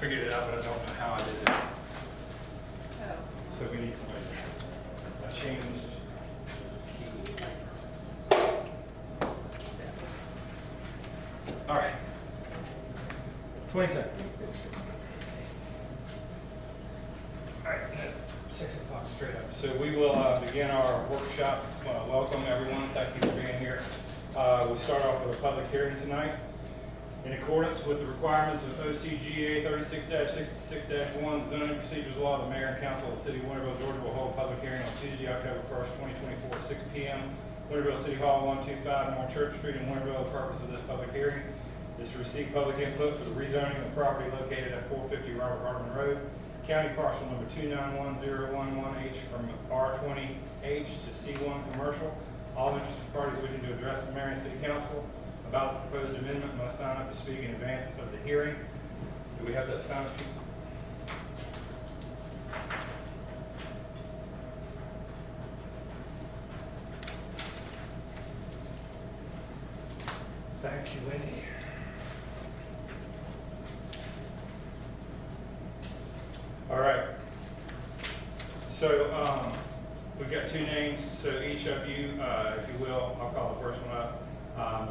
figured it out, but I don't know how I did it. Oh. So we need somebody. I changed key. All right. 20 seconds. All right, at 6 o'clock straight up. So we will begin our workshop. Welcome everyone. Thank you for being here. We'll start off with a public hearing tonight. In accordance with the requirements of OCGA 36-66-1 zoning procedures law, the mayor and council of the city of Winterville, Georgia will hold a public hearing on Tuesday, October 1st, 2024 at 6 p.m. Winterville City Hall, 125 North Church Street in Winterville. The purpose of this public hearing is to receive public input for the rezoning of the property located at 450 Robert Hardman Road, county parcel number 2911011H from R20H to C1 commercial. All interested parties wishing to address the mayor and city council about the proposed amendment must sign up to speak in advance of the hearing. Do we have that sign up sheet? Thank you, Wendy. All right. So we've got two names. So each of you, if you will, I'll call the first one up.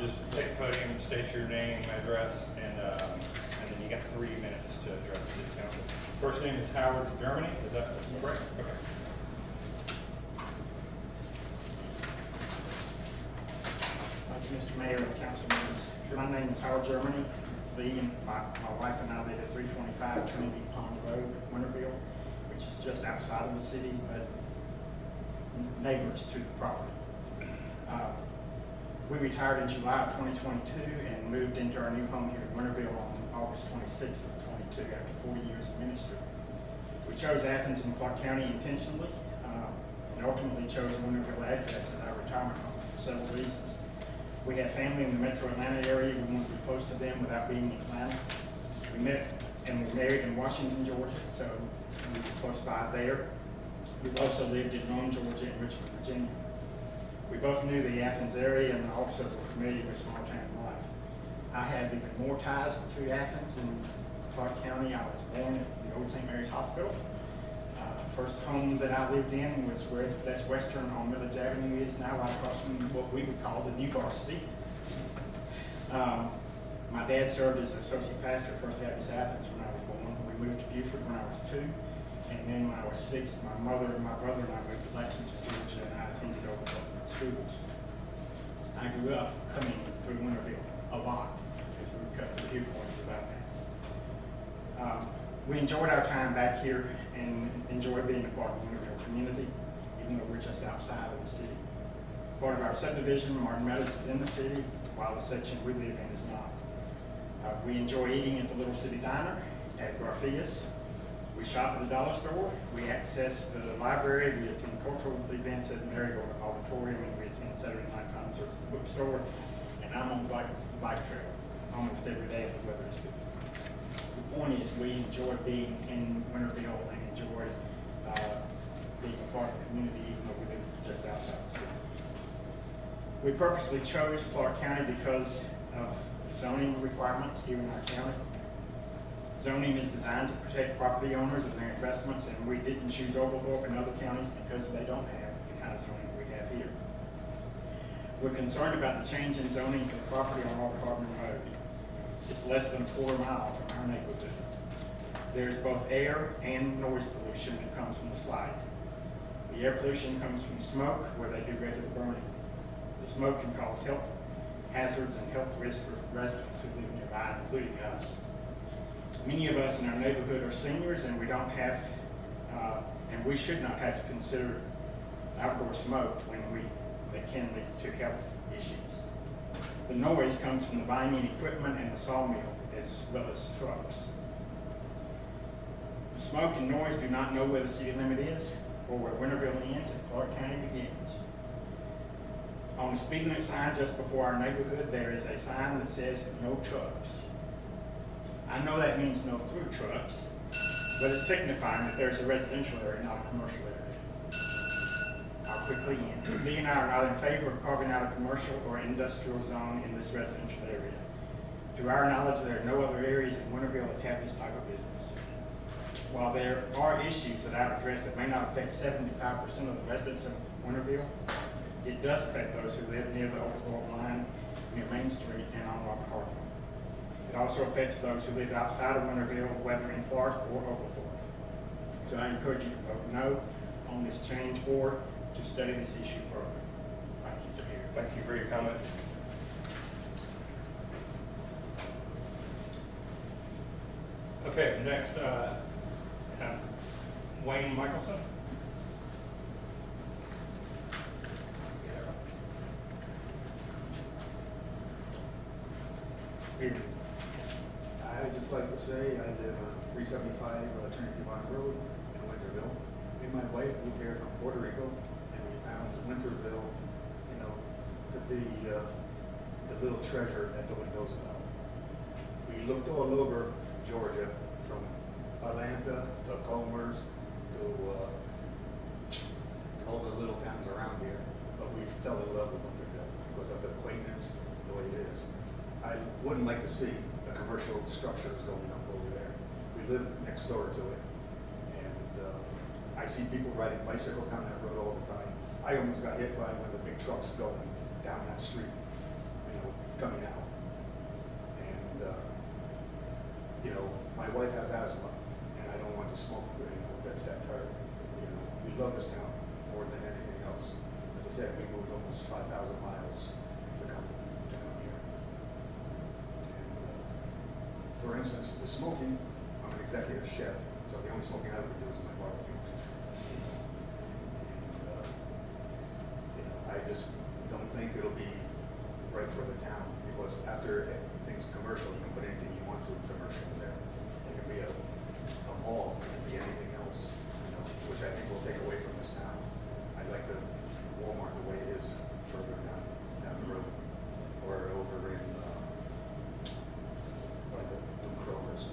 Just take the podium, state your name, address, and then you got 3 minutes to address the city council. First name is Howard Germany. Is that correct? Okay. Thank you, Mr. Mayor and council members. My name is Howard Germany. Lee and my wife and I live at 325 Trinity Pond Road, Winterville, which is just outside of the city, but neighbors to the property. We retired in July of 2022 and moved into our new home here in Winterville on August 26th of 22 after 40 years of ministry. We chose Athens and Clark County intentionally and ultimately chose the Winterville address as our retirement home for several reasons. We have family in the metro Atlanta area. We want to be close to them without being in Atlanta. We met and were married in Washington, Georgia, so we were close by there. We've also lived in Rome, Georgia, and Richmond, Virginia. We both knew the Athens area and also were familiar with small town life. I have even more ties to Athens and Clark County. I was born at the old St. Mary's Hospital. First home that I lived in was where Best Western on Village Avenue is now, right across from what we would call the new varsity. My dad served as associate pastor at First Baptist Athens when I was born. We moved to Buford when I was 2. And then when I was 6, my mother and my brother and I moved to Lexington, Georgia, and I attended over schools. I grew up coming through Winterville a lot as we would cut through viewpoints of Athens. We enjoyed our time back here and enjoyed being a part of the Winterville community, even though we're just outside of the city. Part of our subdivision, Martin Meadows, is in the city, while the section we live in is not. We enjoy eating at the Little City Diner at Garfia's. We shop at the dollar store. We access the library. We attend cultural events at the Marigold Auditorium, and we attend Saturday night concerts at the bookstore. And I'm on the bike trail almost every day if the weather is good. The point is, we enjoy being in Winterville and enjoy being a part of the community, even though we live just outside the city. We purposely chose Clark County because of zoning requirements here in our county. Zoning is designed to protect property owners and their investments, and we didn't choose Oglethorpe and other counties because they don't have the kind of zoning we have here. We're concerned about the change in zoning for the property on Robert Hardman Road. It's less than a quarter mile from our neighborhood. There's both air and noise pollution that comes from the slide. The air pollution comes from smoke, where they do regular burning. The smoke can cause health hazards and health risks for residents who live nearby, including us. Many of us in our neighborhood are seniors, and we don't have, and we should not have to consider outdoor smoke when that can lead to health issues. The noise comes from the binding equipment and the sawmill, as well as trucks. The smoke and noise do not know where the city limit is, or where Winterville ends and Clark County begins. On the speed limit sign just before our neighborhood, there is a sign that says no trucks. I know that means no through trucks, but it's signifying that there's a residential area, not a commercial area. I'll quickly end. Lee and I are not in favor of carving out a commercial or industrial zone in this residential area. To our knowledge, there are no other areas in Winterville that have this type of business. While there are issues that I've addressed that may not affect 75% of the residents of Winterville, it does affect those who live near the Oglethorpe line, near Main Street, and on Rock Hartwell. It also affects those who live outside of Winterville, whether in Clark or Oglethorpe. So I encourage you to vote no on this change or to study this issue further. Thank you for hearing. Thank you for your comments. Okay, next, Wayne Michelson. Here. I'd just like to say I live on 375 Trinity Vine Road in Winterville. Me and my wife moved here from Puerto Rico, and we found Winterville, you know, to be the little treasure that nobody knows about. We looked all over Georgia, from Atlanta to Commerce to all the little towns around here, but we fell in love with Winterville because of the quaintness, the way it is. I wouldn't like to see the commercial structures going up over there. We live next door to it, and I see people riding bicycles down that road all the time. I almost got hit by one of the big trucks going down that street, you know, coming out. And you know, my wife has asthma, and I don't want to smoke, you know, that affect her. You know, we love this town more than anything else. As I said, we moved almost 5,000 miles to come here. For instance, the smoking, I'm an executive chef, so the only smoking I would do is my barbecue. And, you know, I just don't think it'll be right for the town, because after things commercial, you can put anything you want to commercial there. It can be a mall, it can be anything else, you know, which I think will take away from this town. I like the Walmart the way it is further down the road, or over in by the new Kroger's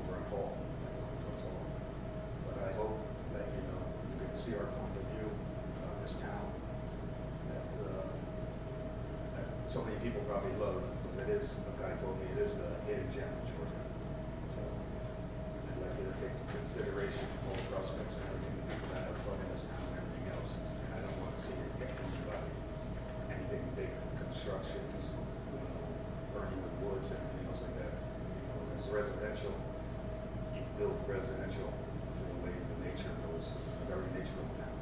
over in Hall, like going towards Hall. But I hope that, you know, you can see our point of view on this town that so many people probably love, because it is, a guy told me, it is the hidden gem of Georgia. So I'd like you to take into consideration all the prospects and everything, the people that have fun in this town and everything else. And I don't want to see it get moved by anything big, constructions, you know, burning with woods and everything else like that. There's residential, you build residential to the way the nature goes. This is a very natural town.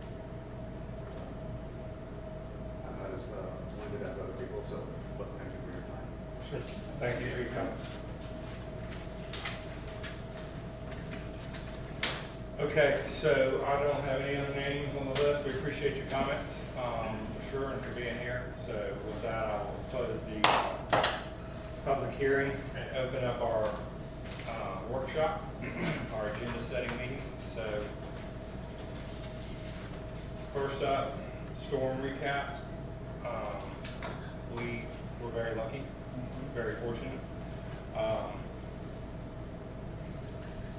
I'm not as limited as other people, so, but thank you for your time. Sure. Thank you for your comments. Okay, so I don't have any other names on the list. We appreciate your comments, for sure, and for being here. So with that, I will close the public hearing and open up our workshop, our agenda setting meeting. So first up, storm recap. We were very lucky, very fortunate.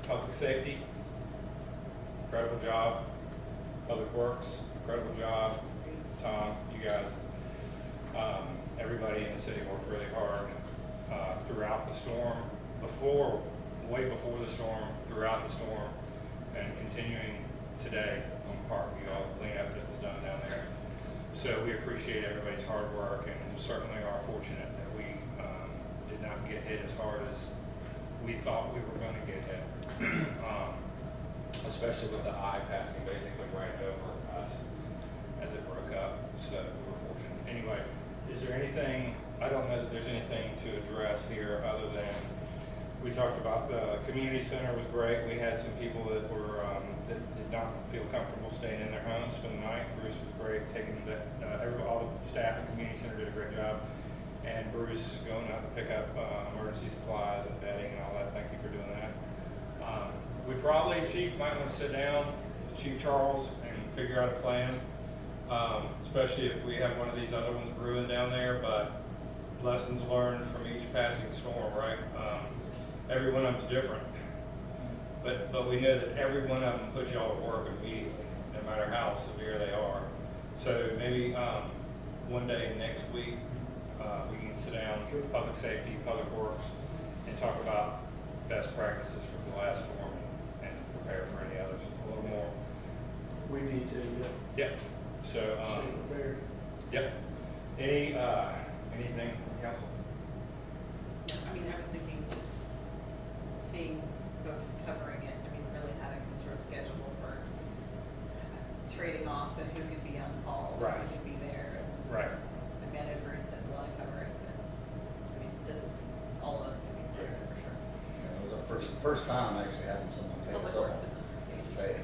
Public safety, incredible job. Public Works, incredible job. Tom, you guys, everybody in the city worked really hard throughout the storm, way before the storm, throughout the storm, and continuing today on Parkview, all the cleanup that was done down there. So we appreciate everybody's hard work, and certainly are fortunate that we did not get hit as hard as we thought we were going to get hit, especially with the eye passing basically right over us as it broke up. So we were fortunate. Anyway, is there anything, I don't know that there's anything to address here other than we talked about the community center was great. We had some people that were that did not feel comfortable staying in their homes for the night. Bruce was great, taking all the staff at the community center did a great job. And Bruce going out to pick up emergency supplies and bedding and all that. Thank you for doing that. We probably, Chief, might want to sit down with Chief Charles and figure out a plan, especially if we have one of these other ones brewing down there. But lessons learned from each passing storm, right? Every one of them's different, but we know that every one of them puts y'all to work immediately, no matter how severe they are. So maybe one day next week we can sit down, public safety, public works, and talk about best practices from the last storm and prepare for any others a little more. We need to, Yep, so, stay prepared. yep. Anything from council? No, I mean, I was thinking just seeing folks covering it, I mean, really having some sort of schedule for trading off and who could be on call, and Right. who could be there. And Right. I mean, I know Bruce said, well, I cover it, but, I mean, doesn't, all of us can be there for sure. It was our first time actually having someone take Public us Works off. and Stay.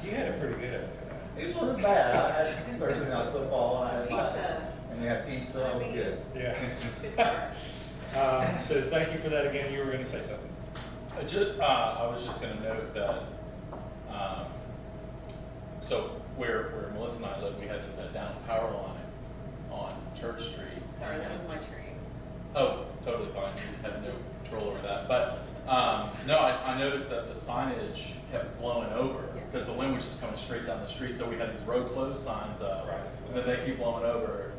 You had it pretty good after that. It wasn't bad. I had Thursday night football, I had Pizza. and we had pizza, it was good. Yeah. Good start. So thank you for that again. You were going to say something. I was just gonna note that, so where Melissa and I live, we had that down power line on Church Street. Sorry, that was my tree. Oh, totally fine, you had no control over that, but, no, I noticed that the signage kept blowing over, because the wind was just coming straight down the street, so we had these road closed signs up. Right. And then they keep blowing over,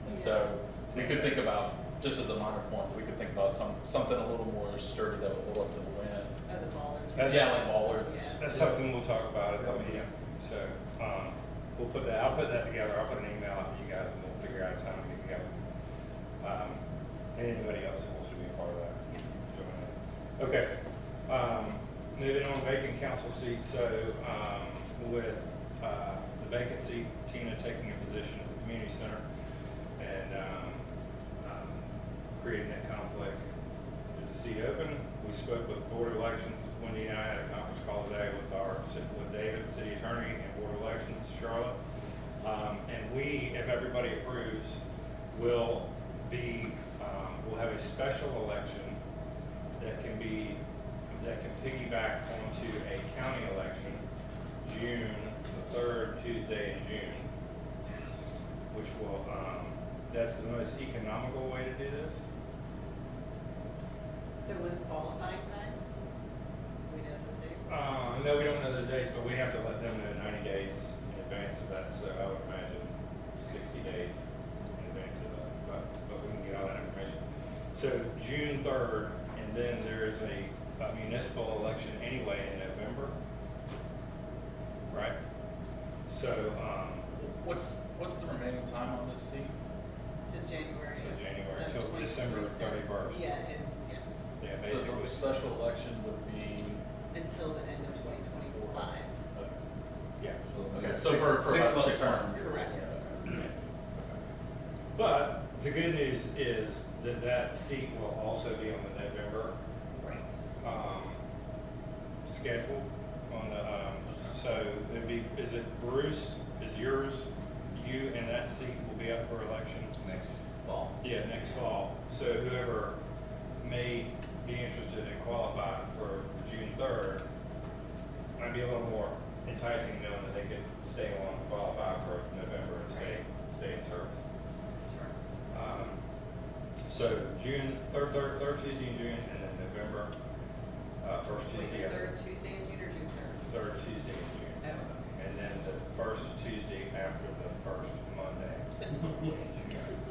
and so we could think about, just as a minor point, we could think about something a little more sturdy that would hold up to the wind. Oh, the baller. That's- Yeah, like bollards. That's something we'll talk about at the meeting. So we'll put that. I'll put that together. I'll put an email out to you guys, and we'll figure out a time to get together. And anybody else who wants to be a part of that, join in. Okay. Moving on, vacant council seat. So with the vacancy, Tina taking a position at the community center and creating that conflict. There's a seat open. We spoke with Board of Elections. Wendy and I had a conference call today with David, City Attorney, and Board of Elections, Charlotte. And we, if everybody approves, will we'll have a special election that can piggyback onto a county election, June, the third Tuesday in June, which will, that's the most economical way to do this. So when's qualifying time? We know those dates? No, we don't know those dates, but we have to let them know 90 days in advance of that, so I would imagine 60 days in advance of that, but we can get all that information. So June 3rd, and then there is a municipal election anyway in November, right? So, What's the remaining time on this seat? To January. So January of till December 2026. 31st. Yeah, it's, yes, yeah, So basically. the special election would be, until the end of 2025. Yes. okay, so for about 6 month 6 term. months. Correct. But the good news is that that seat will also be on the November Right. schedule on the, so it'd be, is it Bruce, is yours, you and that seat will be up for election? Next fall. Yeah, next fall. So whoever may be interested in qualifying for June 3rd, might be a little more enticing knowing that they could stay on, qualify for November and stay in service. Sure. So June, third Tuesday in June, and then November, first Wait, Tuesday, the third Tuesday in June or June 3rd? third Tuesday in June. Oh, okay. And then the first Tuesday after the first Monday.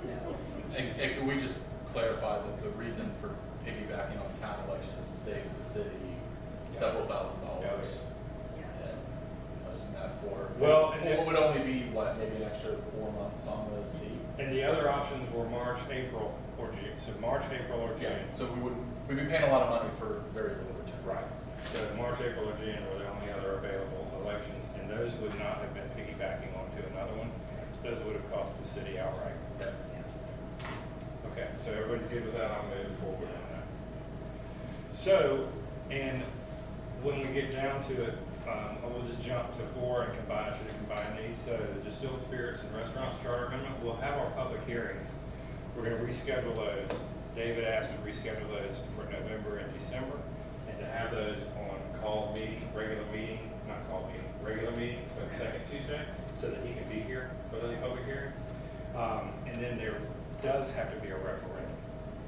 No. And can we just clarify that the reason for piggybacking on county election is to save the city several $1,000s? Yes. Wasn't that for, Well, what would only be, what, maybe an extra 4 months on the seat? And the other options were March, April, or June. So March, April, or June. So we'd be paying a lot of money for very little return. Right. So March, April, or June were the only other available elections, and those would not have been piggybacking onto another one. Those would have cost the city outright. Okay. Okay, so everybody's good with that, I'll move forward on that. So, and when we get down to it, we'll just jump to 4 and should have combined these. So the distilled spirits and restaurants charter amendment, we'll have our public hearings. We're gonna reschedule those. David asked to reschedule those for November and December, and to have those on regular meeting, so second Tuesday, so that he can be here for those public hearings. And then there does have to be a referendum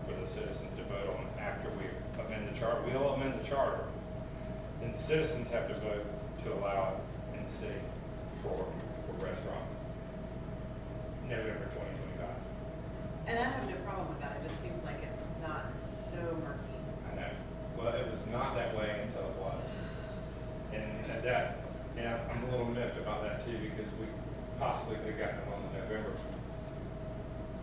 for the citizens to vote on after we amend the charter. We'll amend the charter, and the citizens have to vote to allow it in the city for restaurants. November 2025. And I have no problem with that, it just seems like it's not so murky. Well, it was not that way until it was. And that, and I'm a little miffed about that too, because we possibly could have gotten it on the November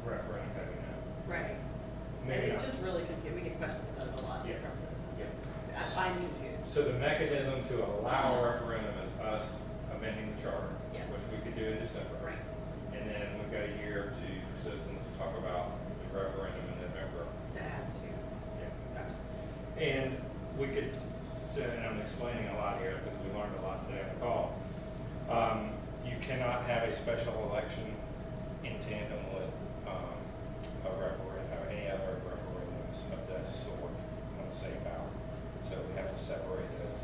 referendum, had we known. Right. And Maybe it's not. just really confusing, we get questions about it a lot Yeah. from citizens. Yeah. I'm confused. So the mechanism to allow a referendum is us amending the charter, Yes. which we could do in December. Right. And then we've got a year or two for citizens to talk about the referendum in November. To add to. Yeah, gotcha. And we could, so, and I'm explaining a lot here because we learned a lot today on the call. You cannot have a special election in tandem with a referendum, or any other referendums of this sort on the same ballot. So we have to separate those,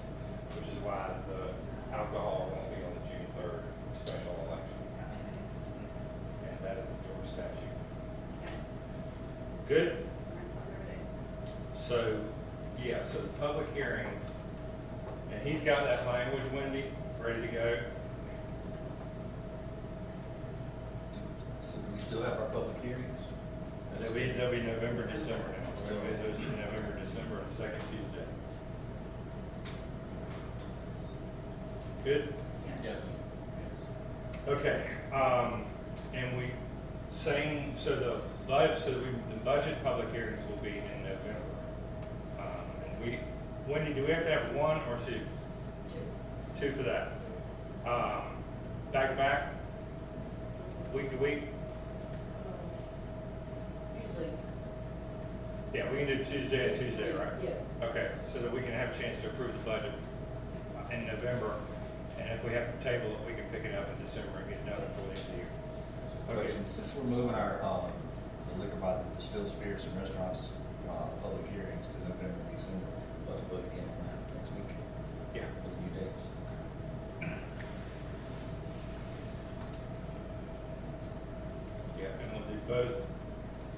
which is why the alcohol won't be on the June 3rd special election. And that is a Georgia statute. Okay. Good? Mark's on Riverdale. So, yeah, so the public hearings, and he's got that language, Wendy, ready to go. So do we still have our public hearings? They'll be November, December now. We're gonna get those to November, December, and second Tuesday. Good? Yes. Okay, and we, same, so the budget public hearings will be in November. And Wendy, do we have to have one or two? Two for that. Back to back? Week to week? Usually, Yeah, we can do Tuesday and Tuesday, right? yeah. Okay, so that we can have a chance to approve the budget in November, and if we have to table it, we can pick it up in December and get it done before the end of the year. Question, since we're moving our, the liquor by the distilled spirits and restaurants, public hearings to November, and December, we'll have to put again on that next week Yeah. for the new dates. Yeah, and we'll do both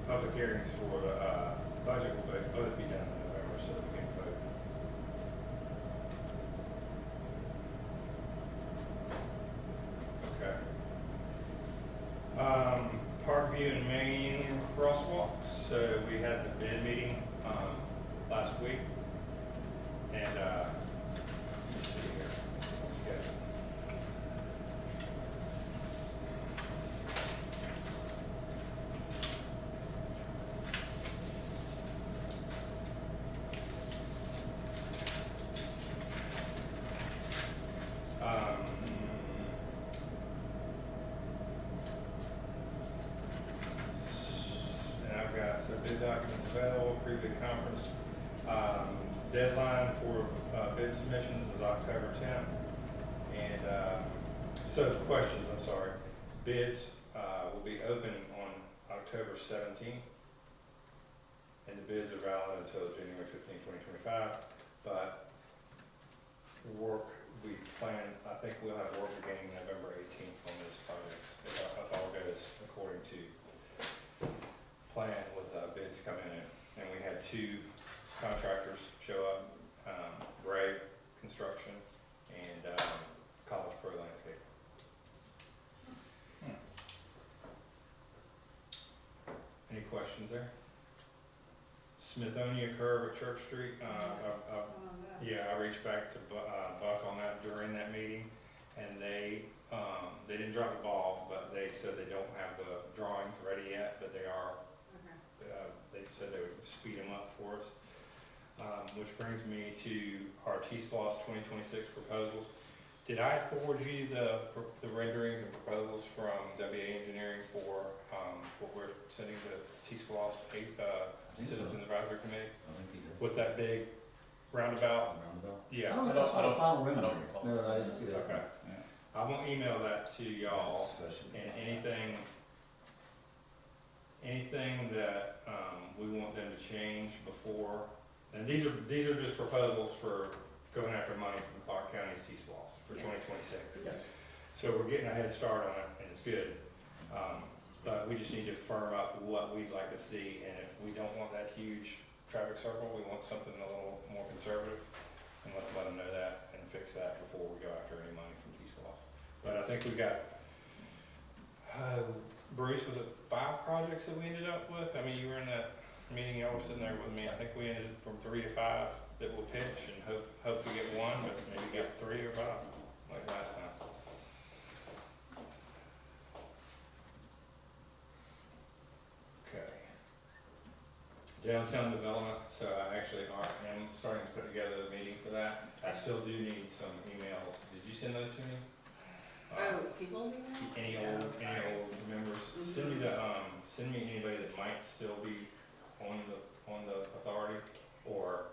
public hearings for the budget will both be done in November, so that we can vote. Okay. Parkview and Main crosswalks, so we had the bid meeting, last week. And, let me see here, schedule. And I've got, so bid documents available, pre-bid conference. Deadline for bid submissions is October 10th. And so questions, I'm sorry. Bids will be open on October 17th. And the bids are valid until January 15, 2025. But work, we plan, I think we'll have work beginning November 18th on these projects, if all goes according to plan with bids coming in. And we had two contractors show up, Gray Construction and College Pro Landscape. Any questions there? Smithonia curve at Church Street, yeah, I reached back to Buck on that during that meeting, and they didn't drop the ball, but they said they don't have the drawings ready yet, but they are. They said they would speed them up for us. Which brings me to our T-Splosh 2026 proposals. Did I forward you the renderings and proposals from WA Engineering for what we're sending to T-Splosh Citizen Advisory Committee? I think he did. With that big roundabout? Roundabout. Yeah. I don't know if I saw the final I don't rendering. recall. No, I didn't see that. Okay. I'm gonna email that to y'all, Discussion. and anything that, we want them to change before, and these are just proposals for going after money from Clark County's T-Splosh for 2026. Yes. So we're getting a head start on it, and it's good. But we just need to firm up what we'd like to see, and if we don't want that huge traffic circle, we want something a little more conservative, and let's let them know that and fix that before we go after any money from T-Splosh. But I think we got, Bruce, was it 5 projects that we ended up with? I mean, you were in that meeting, y'all were sitting there with me. I think we ended from 3 to 5 that will pitch and hope to get one, but maybe get 3 or 5, like last time. Okay. Downtown development, so I actually am starting to put together a meeting for that. I still do need some emails. Did you send those to me? Oh, people's emails? Any Oh, old sorry. members, send me anybody that might still be on the authority or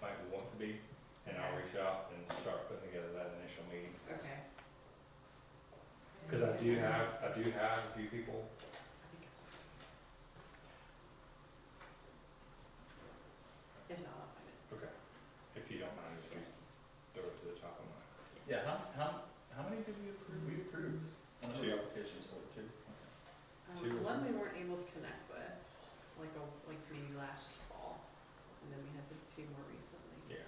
might want to be, and I'll reach out and start putting together that initial meeting. Okay. Because I do have a few people. I think it's. If not, I'll find it. Okay. If you don't mind, just Yes. throw it to the top of my. Yeah, how many did we approve? We approved one of the 2. applications for 2. Okay. 2 or One 3? we weren't able to connect with, like maybe last fall, and then we had the 2 more recently. Yeah.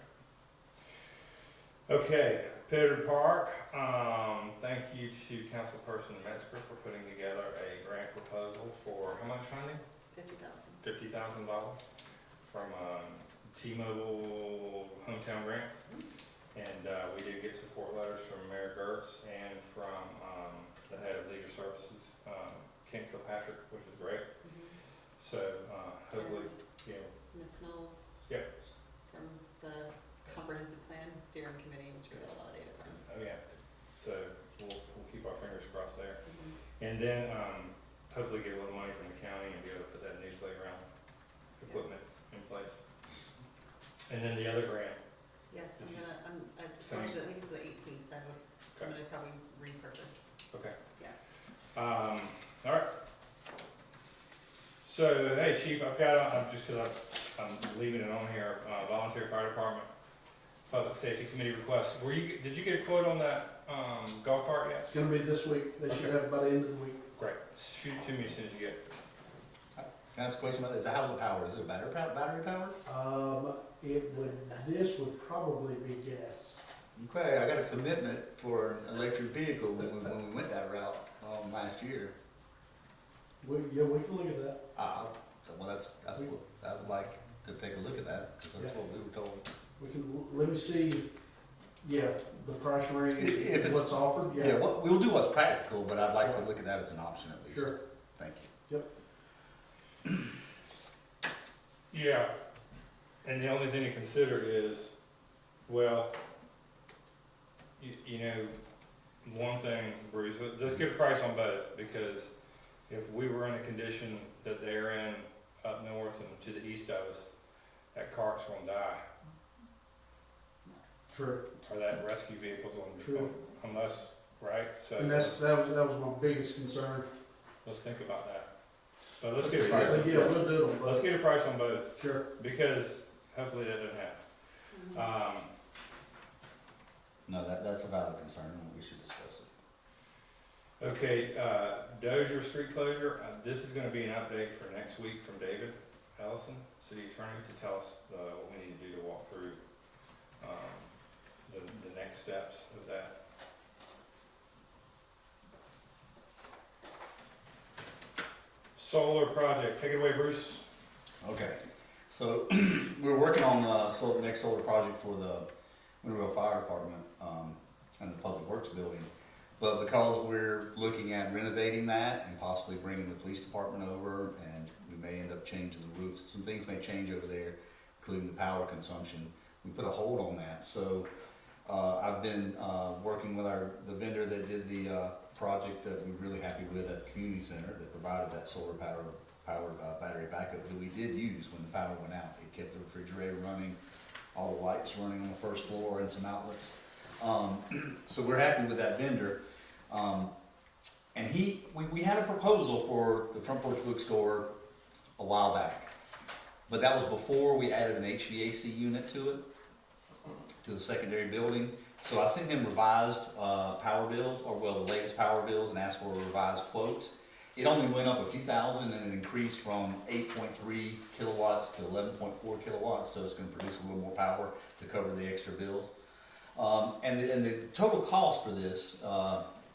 Okay, Pittard Park, thank you to Councilperson Metzger for putting together a grant proposal for how much funding? 50,000. $50,000 from T-Mobile Hometown Grants. And we did get support letters from Mayor Gertz and from the head of Leisure Services, Kent Kilpatrick, which is great. So hopefully, you know, Ms. Mills. Yep. From the comprehensive plan steering committee, which we got a lot of data from. oh yeah. So we'll keep our fingers crossed there. Mhm. And then hopefully get a little money from the county and be able to put that new playground equipment in place. And then the other grant. Yes, I just Same. watched it, I think it's the 18th, I'm Okay. gonna probably repurpose, Okay. yeah. All right. So, hey, Chief, I've got, just because I'm leaving it on here, volunteer fire department, public safety committee request. Did you get a quote on that golf cart yet? It's gonna be this week. They should Okay. have it by the end of the week. Great. Shoot it to me as soon as you get it. Can I ask a question about this? How's it powered? Is it battery powered? This would probably be gas. Okay, I got a commitment for an electric vehicle when we went that route last year. We can look at that. Well, that's what I would like to take a look at that because that's what we were told. We can, let me see, the price range, If it's- what's offered, Yeah, we'll do what's practical, but I'd like to Right. look at that as an option at least. Sure. Thank you. Yeah. And the only thing to consider is, well, you know, one thing, Bruce, let's get a price on both, because if we were in a condition that they're in up north and to the east of us, that cart's gonna die, Sure. or that rescue vehicle's True. gonna, unless, right? So And that was my biggest concern. let's think about that. But let's That's get a good. price, So, yeah, we'll do it. let's get a price on both, Sure. because hopefully that doesn't happen. Mhm. No, that's a valid concern and we should discuss it. Okay, Dozier street closure, this is gonna be an update for next week from David Ellison, city attorney, to tell us what we need to do to walk through the next steps of that. Solar project, take it away, Bruce. Okay, so we're working on the next solar project for the Monroe Fire Department and the Public Works Building. But because we're looking at renovating that and possibly bringing the police department over, and we may end up changing the roofs, some things may change over there, including the power consumption, we put a hold on that. So I've been working with the vendor that did the project that we're really happy with at the community center that provided that solar powered battery backup that we did use when the power went out. It kept the refrigerator running, all the lights running on the first floor and some outlets. So we're happy with that vendor. And we had a proposal for the Front Porch Bookstore a while back, but that was before we added an HVAC unit to it, to the secondary building. So I sent him revised power bills, the latest power bills, and asked for a revised quote. It only went up a few thousand, and it increased from 8.3 kilowatts to 11.4 kilowatts, so it's going to produce a little more power to cover the extra bills. And the total cost for this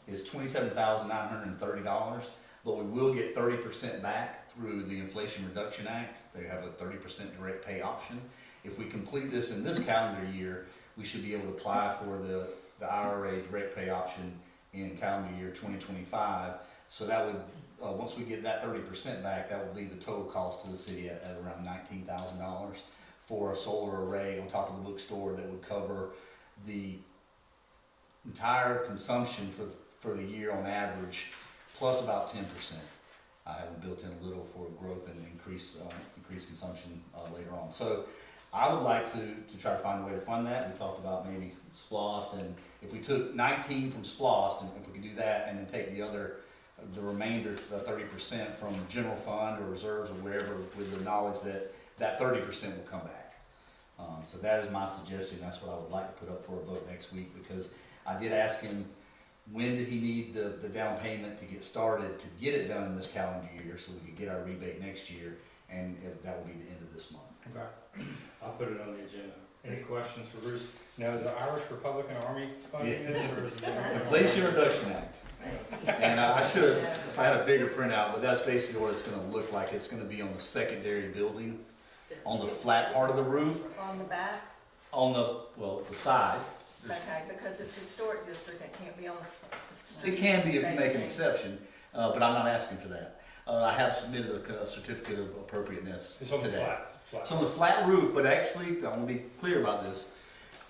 is $27,930, but we will get 30% back through the Inflation Reduction Act. They have a 30% direct pay option. If we complete this in this calendar year, we should be able to apply for the IRA direct pay option in calendar year 2025. So that would, once we get that 30% back, that would leave the total cost to the city at around $19,000 for a solar array on top of the bookstore that would cover the entire consumption for the year on average, plus about 10%. I have built in a little for growth and increased consumption later on. So I would like to try to find a way to fund that. We talked about maybe SPLOST, and if we took 19 from SPLOST, and if we could do that, and then take the remainder, the 30% from general fund or reserves or wherever, with the knowledge that that 30% will come back. So that is my suggestion. That's what I would like to put up for a vote next week, because I did ask him, when did he need the down payment to get started, to get it done in this calendar year, so we could get our rebate next year, and that will be the end of this month. Okay, I'll put it on the agenda. Any questions for Bruce? Now, is the Irish Republican Army funding this, or is it? Inflation Reduction Act. And I should have, if I had a bigger printout, but that's basically what it's gonna look like. It's gonna be on the secondary building, on the flat part of the roof, On the back? on the side. Okay, because it's a historic district, it can't be on the street. It can be if you make an facing. exception, but I'm not asking for that. I have submitted a certificate of appropriateness It's on the today. flat. It's on the flat roof, but actually, I want to be clear about this.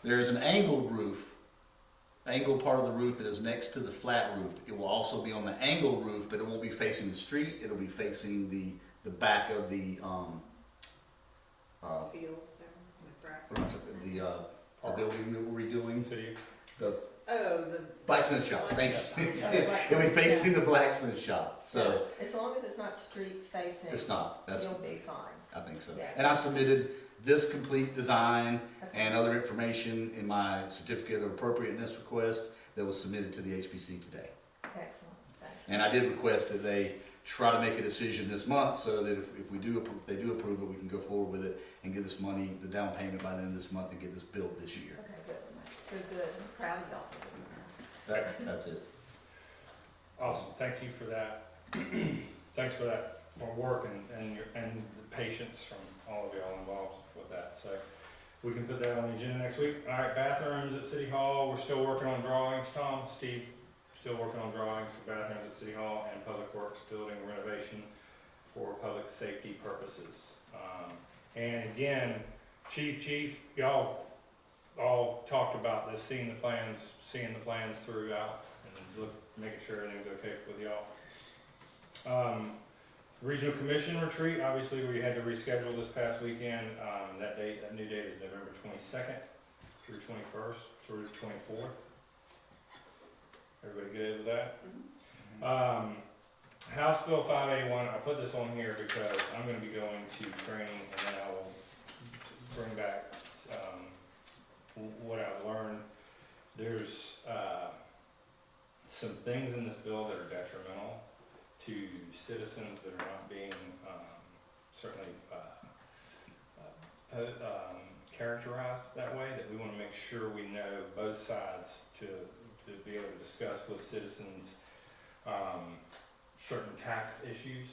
There's an angled roof, angled part of the roof that is next to the flat roof. It will also be on the angled roof, but it won't be facing the street. It'll be facing the back of the Fields there, with grass. the building that we're redoing. City. The Oh, the. blacksmith shop. Thank you. Yeah. It'll be facing the blacksmith shop. So As long as it's not street facing. it's not. That's You'll be fine. I think so. Yes. And I submitted this complete design Okay. and other information in my certificate of appropriateness request that was submitted to the HPC today. Excellent, thank you. And I did request that they try to make a decision this month, so that if we do approve, they do approve it, we can go forward with it and get this money, the down payment, by the end of this month, and get this built this year. Okay, good. Good. I'm proud of y'all. That's it. Awesome, thank you for that. Thanks for that work and the patience from all of y'all involved with that. So we can put that on the agenda next week. All right, bathrooms at City Hall, we're still working on drawings. Tom, Steve, still working on drawings for bathrooms at City Hall and Public Works building renovation for public safety purposes. And again, Chief, y'all all talked about this, seeing the plans throughout, and making sure everything's okay with y'all. Regional Commission retreat, obviously we had to reschedule this past weekend. That new date is November 22nd through 21st through 24th. Everybody good with that? House Bill 581, I put this on here because I'm gonna be going to training, and then I will bring back, what I've learned. There's, some things in this bill that are detrimental to citizens that are not being, certainly, characterized that way, that we want to make sure we know both sides to be able to discuss with citizens certain tax issues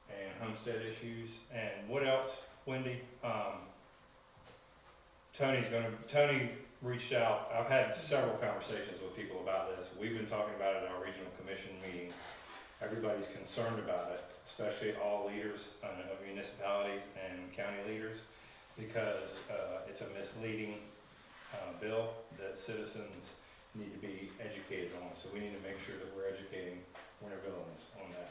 and homestead issues. And what else, Wendy? Tony reached out. I've had several conversations with people about this. We've been talking about it at our regional commission meetings. Everybody's concerned about it, especially all leaders of municipalities and county leaders, because it's a misleading bill that citizens need to be educated on. So we need to make sure that we're educating winter villains on that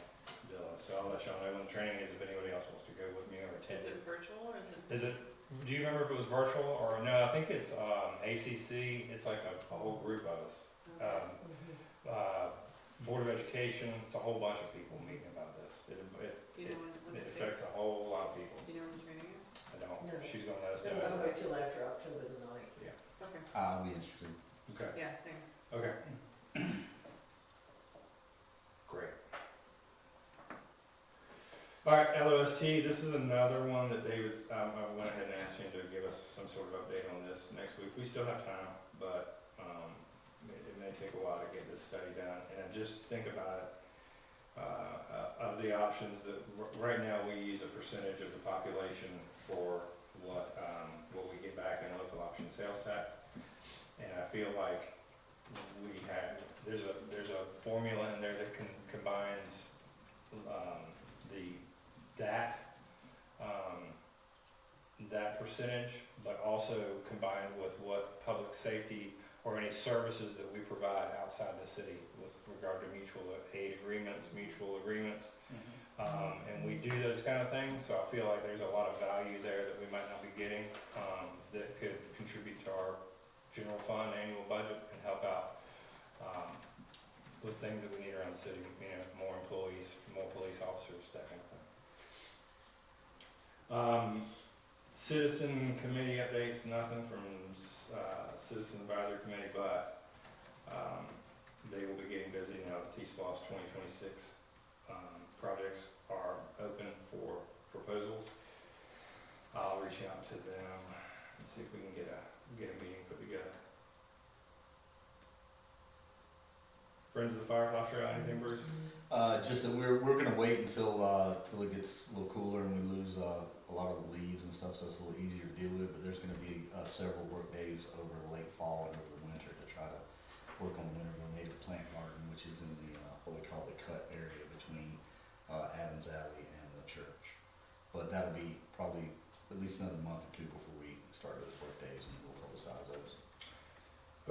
bill. So I'll let y'all know when the training is, if anybody else wants to go with me or attend Is it. it virtual or is it? Is it, do you remember if it was virtual or no? I think it's ACC, it's like a whole group of us. Board of Education, it's a whole bunch of people meeting about this. Do you know when It the affects a whole lot of people. Do you know when the training is? I don't, No. she's gonna let us I'll know. wait till after October the 9th. Okay, I'll be interested. Okay, yeah, same. okay. Great. All right, LOST, this is another one that David, I went ahead and asked him to give us some sort of update on this next week. We still have time, but it may take a while to get this study done. And just think about it, of the options that, right now we use a percentage of the population for what we get back in local option sales tax. And I feel like there's a formula in there that combines, that percentage, but also combined with what public safety or any services that we provide outside the city with regard to mutual aid agreements, mutual agreements. And we do those kind of things, so I feel like there's a lot of value there that we might not be getting, that could contribute to our general fund annual budget and help out with things that we need around the city, more employees, more police officers, that kind of thing. Citizen committee updates, nothing from Citizen Advisory Committee, but they will be getting busy now that T-SPLOST 2026 projects are open for proposals. I'll reach out to them and see if we can get a meeting put together. Friends of the Firefly Trail, anything, Bruce? Just that we're gonna wait until it gets a little cooler and we lose a lot of the leaves and stuff, so it's a little easier to deal with. But there's gonna be several work days over the late fall and over the winter to try to work on the Winterville Native Plant Garden, which is in the what we call the cut area between Adams Alley and the church. But that'll be probably at least another month or two before we start those work days, and we'll publicize those.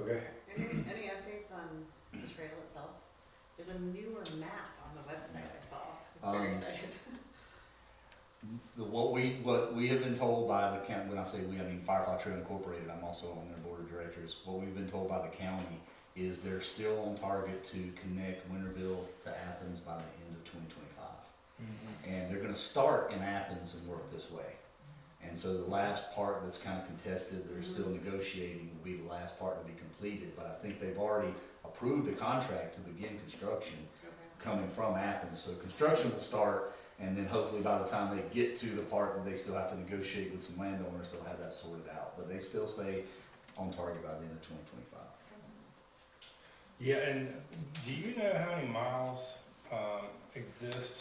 Okay. Any updates on the trail itself? There's a newer map on the website I saw. It's very excited. What we have been told by the county, when I say we, I mean Firefly Trail Incorporated, I'm also on their board of directors. What we've been told by the county is they're still on target to connect Winterville to Athens by the end of 2025. And they're gonna start in Athens and work this way. And so the last part that's kind of contested, they're still negotiating, will be the last part to be completed. But I think they've already approved the contract to begin construction coming from Athens. So construction will start, and then hopefully by the time they get to the part that they still have to negotiate with some landowners, they'll have that sorted out. But they still stay on target by the end of 2025. Yeah, and do you know how many miles exist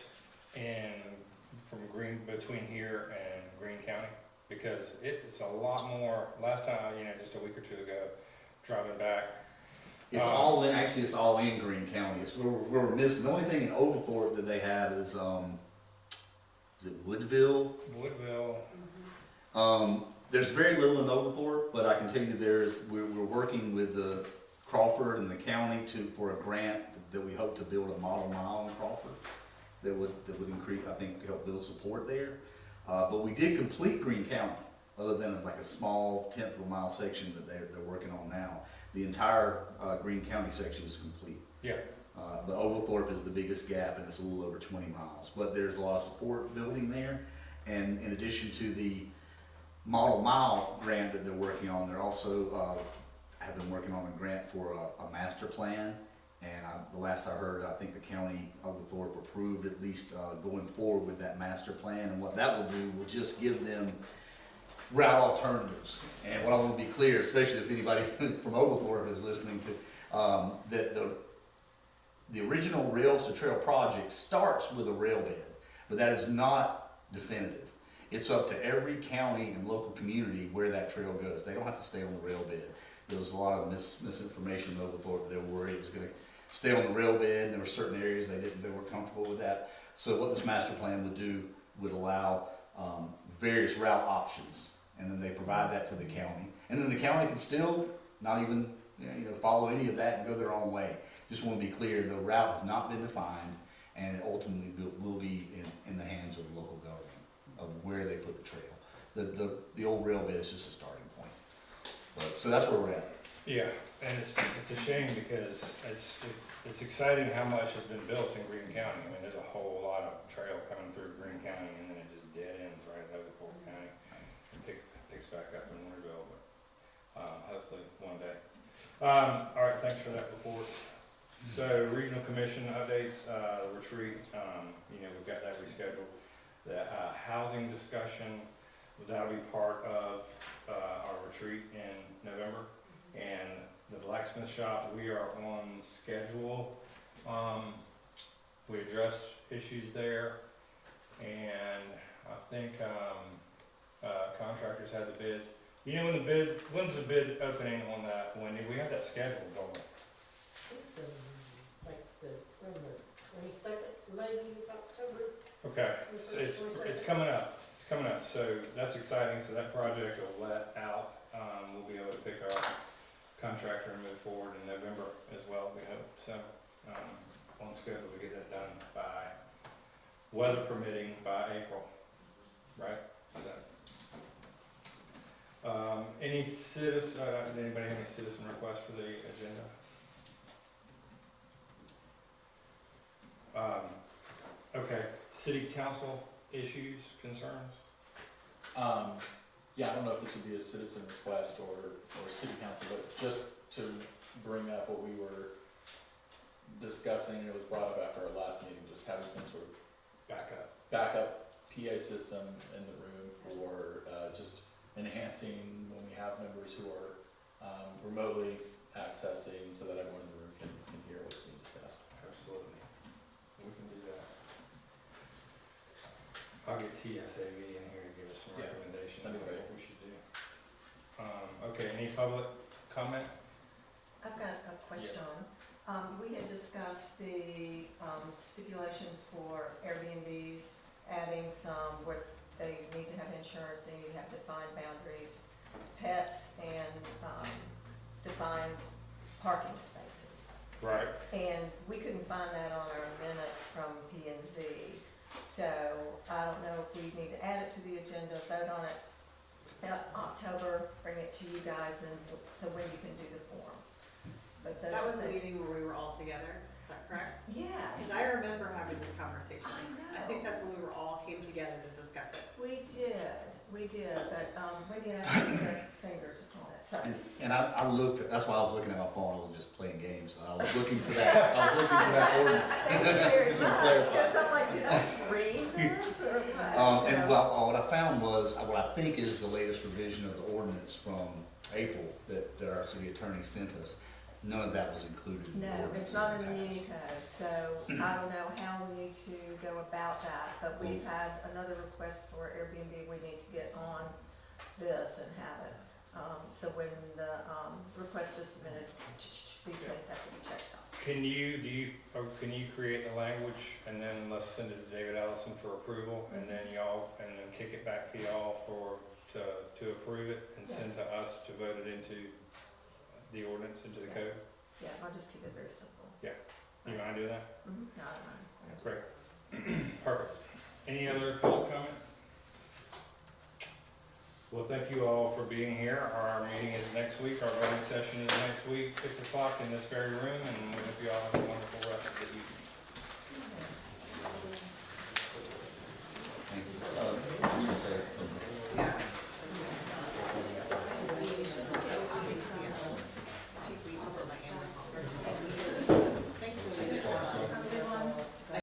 between here and Greene County? Because it's a lot more. Last time, just a week or two ago, driving back. It's all in, actually, it's all in Greene County. It's where we're missing. The only thing in Oglethorpe that they have is it Woodville? Woodville. There's very little in Oglethorpe, but I can tell you we're working with the Crawford and the county for a grant that we hope to build a model mile in Crawford that would increase, I think, help build support there. But we did complete Greene County, other than like a small 1/10 of a mile section that they're working on now. The entire Greene County section is complete. Yeah. But Oglethorpe is the biggest gap, and it's a little over 20 miles. But there's a lot of support building there, and in addition to the model mile grant that they're working on, they're also have been working on a grant for a master plan. And the last I heard, I think the county of Oglethorpe approved at least going forward with that master plan. And what that will do will just give them route alternatives. And what I want to be clear, especially if anybody from Oglethorpe is listening to, that the original Rails to Trail project starts with a rail bed, but that is not definitive. It's up to every county and local community where that trail goes. They don't have to stay on the rail bed. There was a lot of misinformation in Oglethorpe. They were worried it was going to stay on the rail bed, and there were certain areas they weren't comfortable with that. So what this master plan would do would allow various route options, and then they provide that to the county. And then the county can still not even follow any of that and go their own way. Just want to be clear, the route has not been defined, and it ultimately will be in the hands of the local government of where they put the trail. The old rail bed is just a starting point. So that's where we're at. Yeah, and it's a shame because it's exciting how much has been built in Greene County. I mean, there's a whole lot of trail coming through Greene County, and then it just dead ends right at Oglethorpe County and picks back up in Winterville. But hopefully one day. All right, thanks for that report. So regional commission updates, retreat. We've got that rescheduled. The housing discussion, that'll be part of our retreat in November. And the blacksmith shop, we are on schedule. We addressed issues there, and I think contractors had the bids. You know, when's the bid opening on that, Wendy? We have that scheduled, don't we? It's, like from the 22nd, maybe October. Okay, it's coming up, it's coming up, so that's exciting, so that project will let out. We'll be able to pick our contractor and move forward in November as well, we hope, so, on schedule to get that done by, weather permitting, by April, right? So, anybody have any citizen requests for the agenda? Okay, city council issues, concerns? Yeah, I don't know if this would be a citizen request or city council, but just to bring up what we were discussing, and it was brought up after our last meeting, just having some sort of backup PA system in the room for just enhancing when we have members who are remotely accessing so that everyone in the room can hear what's being discussed. Absolutely. We can do that. I'll get TSAV in here to give us some Yeah, recommendations on that'd be great. what we should do. Okay, any public comment? I've got a question. We had discussed the stipulations for Airbnbs, adding some where they need to have insurance, they need to have defined boundaries, pets, and defined parking spaces. Right. And we couldn't find that on our minutes from P and Z. So I don't know if we need to add it to the agenda, vote on it in October, bring it to you guys, and so when you can do the form. But those That are was the the, meeting where we were all together, is that correct? yes, Because I remember having this conversation. I I think know. that's when we were all came together to discuss it. we did, but we didn't have to put our fingers upon it, so. And I looked, that's why I was looking at my phone, I was just playing games, I was looking for that ordinance. Thank you very Just wanna much, clarify. because I'm like, did I read this or what? And So- what I found was, what I think is the latest revision of the ordinance from April that our city attorney sent us. None of that was included in the No, ordinance. it's not in the past. muni code, so I don't know how we need to go about that, but we've had another request for Airbnb, we need to get on this and have it. So when the, request is submitted, these things have to be checked off. Can you create the language and then let's send it to David Allison for approval and then kick it back to y'all to approve it and send Yes. to us to vote it into the ordinance, into the code? Yeah, I'll just keep it very simple. You mind doing that? No, I don't mind. Great. Perfect. Any other public comment? Well, thank you all for being here. Our meeting is next week. Our voting session is next week, 6 o'clock in this very room, and we hope you all have a wonderful rest of the evening.